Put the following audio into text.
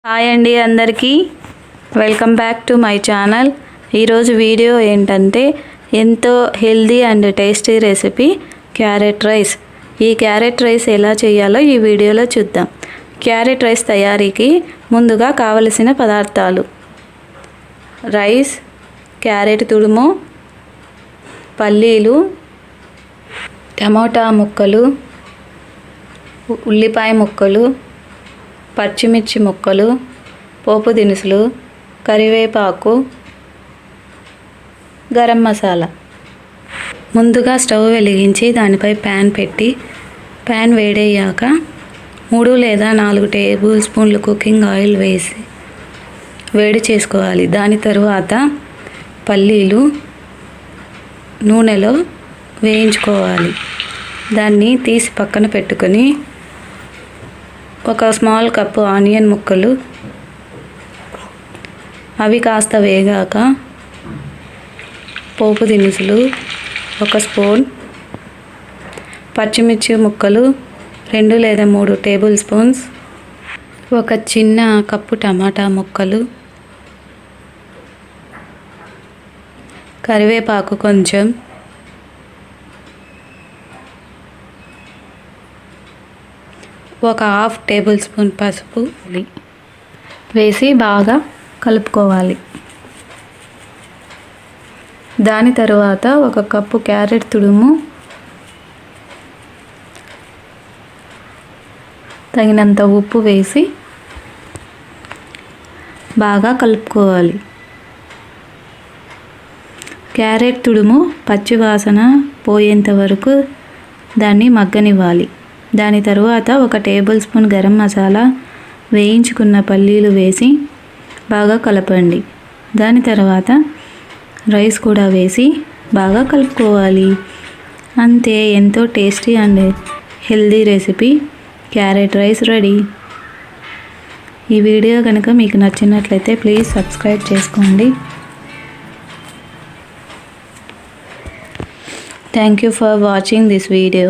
Hi అండి అందరికీ welcome back to my channel. ఈరోజు వీడియో ఏంటంటే ఎంతో healthy and tasty recipe carrot rice. ఈ క్యారెట్ రైస్ ఎలా చేయాలో ఈ వీడియోలో చూద్దాం. క్యారెట్ రైస్ తయారీకి ముందుగా కావలసిన పదార్థాలు: రైస్, క్యారెట్ తురుము, పల్లీలు, టమోటా ముక్కలు, ఉల్లిపాయ ముక్కలు, పచ్చిమిర్చి ముక్కలు, పోపు దినుసులు, కరివేపాకు, గరం మసాలా. ముందుగా స్టవ్ వెలిగించి దానిపై ప్యాన్ పెట్టి ప్యాన్ వేడయ్యాక 3 లేదా 4 టేబుల్ స్పూన్లు కుకింగ్ ఆయిల్ వేసి వేడి చేసుకోవాలి. దాని తరువాత పల్లీలు నూనెలో వేయించుకోవాలి. దాన్ని తీసి పక్కన పెట్టుకొని ఒక స్మాల్ కప్పు ఆనియన్ ముక్కలు, అవి కాస్త వేగాక పోపు దినుసులు 1 స్పూన్, పచ్చిమిర్చి ముక్కలు 2 లేదా 3 టేబుల్ స్పూన్స్, ఒక చిన్న కప్పు టమాటా ముక్కలు, కరివేపాకు కొంచెం, ఒక ½ టేబుల్ స్పూన్ పసుపు వేసి బాగా కలుపుకోవాలి. దాని తరువాత 1 కప్పు క్యారెట్ తురుము, తగినంత ఉప్పు వేసి బాగా కలుపుకోవాలి. క్యారెట్ తురుము పచ్చి వాసన పోయేంత వరకు దాన్ని మగ్గనివ్వాలి. దాని తరువాత 1 టేబుల్ స్పూన్ గరం మసాలా, వేయించుకున్న పల్లీలు వేసి బాగా కలపండి. దాని తర్వాత రైస్ కూడా వేసి బాగా కలుపుకోవాలి. అంతే, ఎంతో tasty and healthy recipe carrot rice ready. ఈ వీడియో కనుక మీకు నచ్చినట్లయితే ప్లీజ్ సబ్స్క్రైబ్ చేసుకోండి. Thank you for watching this video.